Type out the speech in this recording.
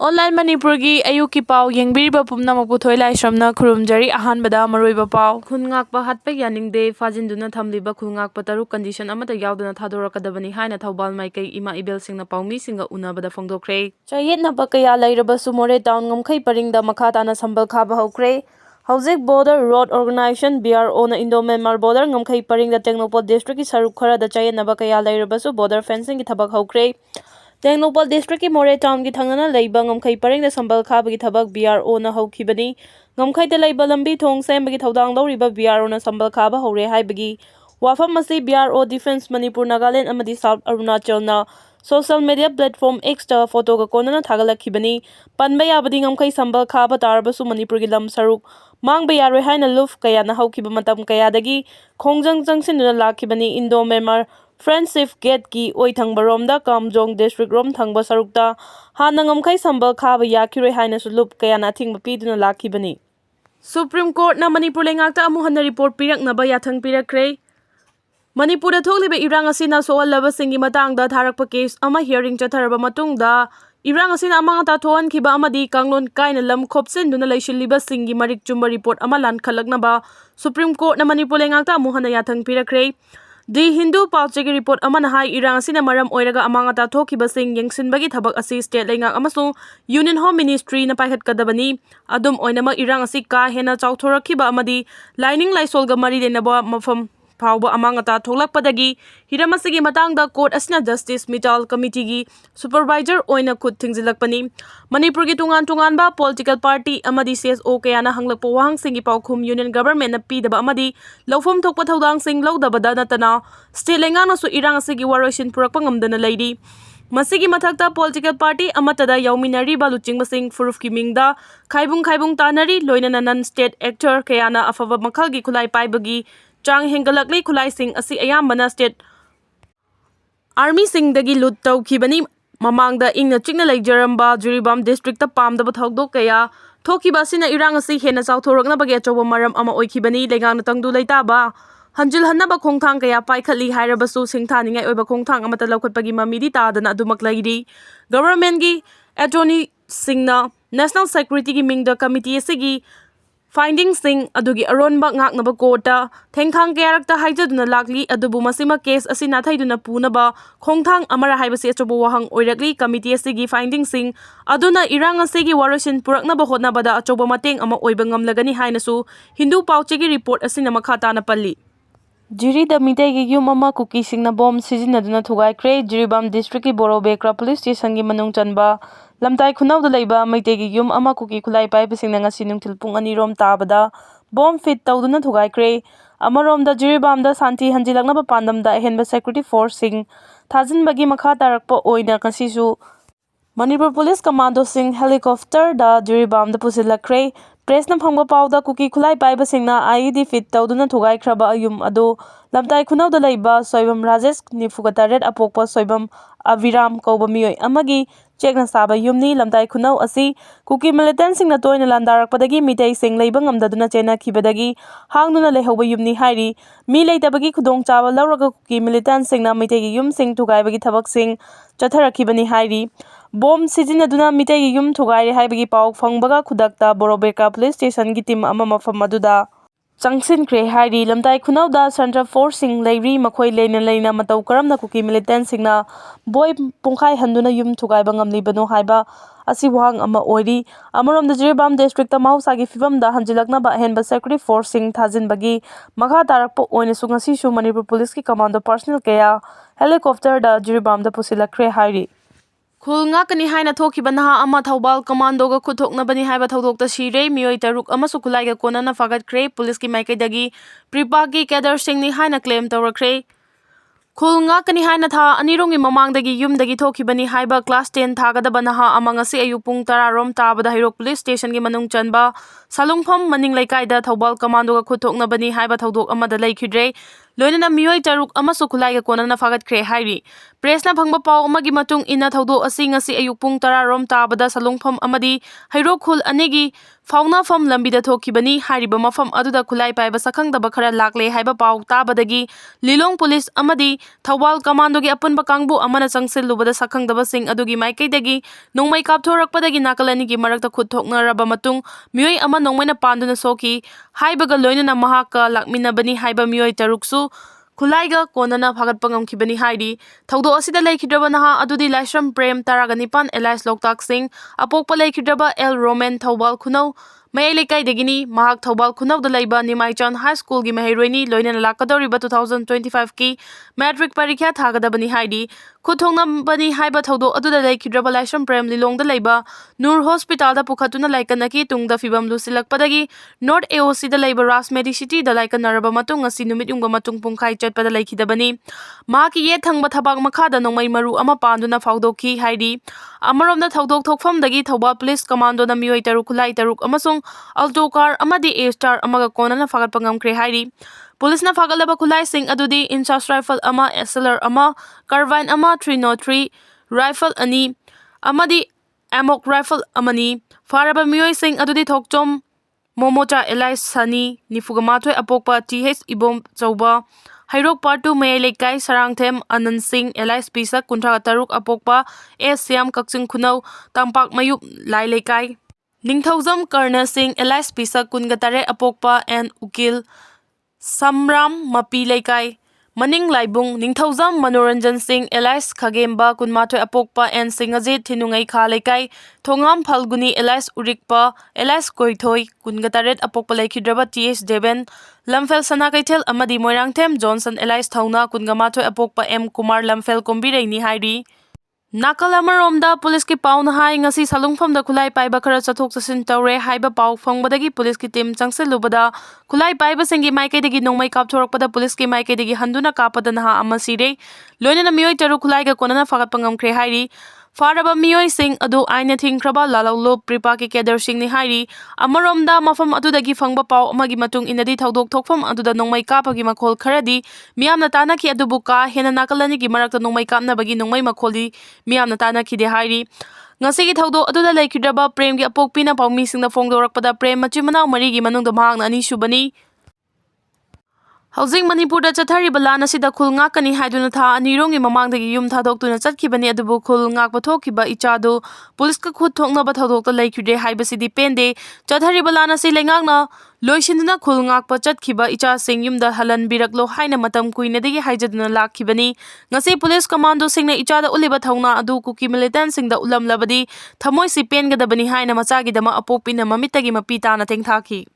Online Manipuri ayuki pau yengbiriba pumnamok puthoi laisramna khurumjari ahanbada maroiba pau khungakpa hatpa yaningde fajinduna thamliba khungakpa taruk condition amata yauduna thadorakadabani haina Thoubal maikai ima ibelsingna paumi singa unabada phongdokre chayetnaba kaya lairabasu more town ngamkhai paringda makhatana sambal khaba hokre Hauzik Border Road Organization BRO na Indo-Myanmar Border ngamkhai paringda Tengnoupal District ki saruk kharada chayetnaba kaya lairabasu border fencing ki thabak hokre Tengnoupal District ki More Town ki thangana leiba ngamkhai paringda sambal khaba ki thabak BRO na haukhibani ngamkhai te leiba lambi thong sembagi thodang loriba BRO na sambal khaba hore haibagi wafam masi BRO Defense Manipur Nagaland amadi South Arunachal na social media platform X ta photo ka konana thagalakhibani panba yabadi ngamkhai sambal khaba tarbasu Manipur ki lam saruk mangba yaroi haina luf kaya na haukiba matam kaya dagi khongjang jangsinuna lakhibani Indo-Myanmar Friendship Gate ki oithang baromda Kamjong District rom thangba sarukta hana ngamkhai sambal khaba yakiroi haina sulup kaya na thingba piduna lakhibani Supreme Court na Manipur lengakta amu hanna report piraknaba yathang pirakre Manipur da thokliba irang asina soalaba singi matangda tharakpa case ama hearing chatharaba matungda irang asina amanga ta thoan khiba amadi kanglon kaina lam khopsen duna leishiliba singi marik chumba report ama lan khalaknaba Supreme Court na Manipur lengakta amu hanna yathang pirakre The Hindu Palchegi report amana hai irang asina maram oiraga amanga ta thokiba sing yengsinbagi thabak asi state lengak amasung Union Home Ministry na paikhat kadabani adum oinama irang asi ka hena chawthorakhiba amadi lining laisolga mari lenaba mafam Pauba amanga ta tholakpadagi hiramasigi matangda court asina Justice Mittal Committee gi supervisor oina khut thingzilakpani Manipur gi tungan ba political party amadi CSO kayana hanglakpa wahang singi paukhum union government na pidaba amadi lawfam thokpa thodang sing lawdabada natana state lengana su irang asigi waroisin purakpa ngamdana leidi Masigi mathakta political party amatada yauminari baluching basing furuf ki mingda khaibung tanari loinana non state actor kayana afava makhal gi khulai paibagi Chang hengalakli khulai sing asi ayambana state army sing dagi lut tawkhibani mamangda ingna chikna leijaramba Jiribam district ta pamdaba thokdok kaya thokiba sina irang asi hena chawthorakna bagi achoba maram ama oikhibani lengang tangdu leitaba hanjil hannaba khongthang kaya paikhatli hairabasu singthaningai oiba khongthang amata laukhatpagi mamidi tadana adumak lairi government gi attorney singna national security gi mingda committee asigi Finding sing adugi aronba ngaknaba kota thengkhang kayarakta haijaduna lakli adubu masima case asina thaiduna punaba khongthang amara haibasi achobo wahang oirakli committee asigi finding sing aduna irang asigi warosin puraknaba hotnabada achobo mateng ama oiba ngamlagani hainasu Hindu Pauchegi report asina makhata na palli Jiri da mitegi yum ama Kukisingna Bom Sijannaduna Thugaikhre Jiribam district ki Boro Bekra police station gi Minungc Lamtai khunau da leiba maitegi yum ama kuki khulai pai bisingna ngasi nungthil pung ani rom tabada bomb fit tawduna Thugaikhre amarom da Jiribam da santi hanjilakna ba pandam da henba security force sing thajin bagi makha tarakpa oina kasisu Manipur Police Commando sing helicopter da Jiribam da pusilakre press na phangba pawda kuki khulai pai basingna IED fit tawduna Thugaikhre ba ayum ado lamtai khunau da leiba soibam Rajesh nifugata red apokpa soibam Aviram kauba miyoi amagi Chekna saba yumni lamtai khunau asi Kuki Millitant singna toina landarakpadagi mitei sing leiba ngamdaduna chena khibadagi hangnuna lehauba yumni hairi mi leitabagi khudong chaba lauraga Kuki Millitant singna mitei yum sing thugaibagi thabak sing chatharakhibani hairi Bom Sijannaduna mitei yum thugaire haibagi pau phangbaga khudakta Borobeka police station gi team ama mafam aduda Changsin kre hairi lamtai khunau da Central Force sing leiri makhoi leina matau karamna Kuki Millitant singna boy pungkhai handuna yum thugai bangam libano haiba asi wahang ama oiri amarom da Jiribam district ta mahausa gi fibam da hanjilakna ba henba security force sing thajin bagi makha tarakpa oina sungasi su Manipur police ki commando personnel kaya helicopter da Jiribam da pusilakre hairi Khulnga kani haina thokiba naha ama Thoubal commando ga khuthokna bani haiba thodokta sire miyoi taruk ama sukulai ga konana fagatkhre police ki maikaidagi pripa ki cadre singni haina claim tawrakre Khulnga kani haina tha anirongi mamangdagi yumdagi thokibani haiba class 10 thagadaba naha ama ngasi ayupung 10 rom tabada Hirok police station gi manung chanba salungpham maning laikai da Thoubal commando ga khuthokna bani haiba thodok amada laikhidre loinana miyoi taruk amasu khulaiga konana fagatkre hairi. Presna phangba paw amagi matung ina thawdo asi ngasi ayuk pung 10 rom tabada salungpham amadi hairokhul anegi fauna fam lambida thokibani hariba mafam aduda khulai paiba sakhangdaba khara lakle haiba paw tabadagi Lilong police amadi Thawal commando gi apunba kangbu amana changsilubada sakhangdaba sing adugi maikaidagi nongmai kapthorakpadagi nakalani gi marakta khut thoknaraba matung miyoi ama nongmaina panduna soki haibaga loinana mahaka lakminabani haiba miyoi taruksu khulaiga konana phagatpa ngamkhibani haidi thawdo asida leikhidraba naha adudi laisram prem taraganipan Elias Loktak Singh apokpa leikhidraba El Roman Thawal khunau May Lekai Degini, Mahak Thawal Khunau da Laiba Nimaichan High School gi Mahiroini Loinana Lakadoriba 2025 ki Matric Parikya Thagadabani Haidi Kuthongna Bani Haiba Thawdo Aduda Laikhidraba Laisham Prem Lilong da Laiba Nur Hospital da Pukhatuna Laikanaki Tungda Fibam Lusilakpadagi North AOC da Laiba Ras Medicity da Laikanaraba Matung Asi Numit Yungba Matung Pungkai Chatpada Laikhidabani Mahaki Ye Thangba Thabak Makhada Nongmai Maru Ama Panduna Fawdoki Haidi Amarom da Thawdok Thokfam dagi Thawal Police Commando na Miyoi Taruk Khulai Taruk Amasung Alto car amadi A-star amaga konana fagatpa ngamkhre hairi Police na fagalaba khulai sing adudi inchas rifle ama SLR ama carbine ama 303 rifle ani amadi amok rifle amani faraba miyoi sing adudi thokchom momocha Elias Sani nifugamathoi apokpa TH Ibom Chauba Hairok Part 2 May Lekai Sarangthem Anand Singh Elias Pisak Kuntra Taruk apokpa S Siam Kakching Khunau Tampak Mayup Lai Lekai Ningthauzam Karna Singh Elias Pisak Kungatare apokpa and Ukil Samram Mapi Lekai Maning Laibung Ningthauzam Manoranjan Singh Elias Khagemba Kunmathoi apokpa and Singajit Thinungai Kha Lekai Thongam Phalguni Elias Urikpa Elias Koithoi Kungatare apokpa Laikhidraba TH Deven Lamfel Sanakaitel Amadi Moirangthem Johnson Elias Thauna Kungamathoi apokpa M Kumar Lamfel Kombireini Hairi Nakal amaromda police ki paw na hai ngasi salungpham da khulai paiba khara chathok chasin tawre haiba paw phangbadagi police ki team changselubada khulai paiba singi maikaidagi nongmai kapthorakpada police ki maikaidagi handuna kapada naha amasire loinana miyoi taru khulai ga konana fagat pangamkhre hairi Faraba miyoi sing adu aina thingkraba lalaulo pripa ki kedar sing ni hairi amaromda mafam adudagi phangba paw amagi matung inadi thaudok thokfam aduda nongmai kapagi makhol kharadi miyamna tana ki adubuka hena nakalani gi marakta nongmai kapna bagi nongmai makholi miyamna tana ki de hairi ngasi gi thaudo aduda laikhidraba prem gi apokpina pawmi singna phongdorakpada prem machimana mari gi manungda mahakna ani subani Housing Manipur da chathari balana sida khul ngakani haiduna tha anirongi mamangdagi yum thadokuna chatkibani adubu khul ngakpa thokiba ichadu police ka khut thoknaba thadokta laikhide haibasidi pende chathari balana si lengakna loisinduna khul ngakpa chatkiba icha sing yumda halan biraklo haina matam kuinadagi haijaduna lakhibani ngasi police commando singna ichada uliba thauna adu Kuki Millitant singda ulamlabadi thamoi si pengadabani haina machagi dama apopina mamitagi mapita na tengthaki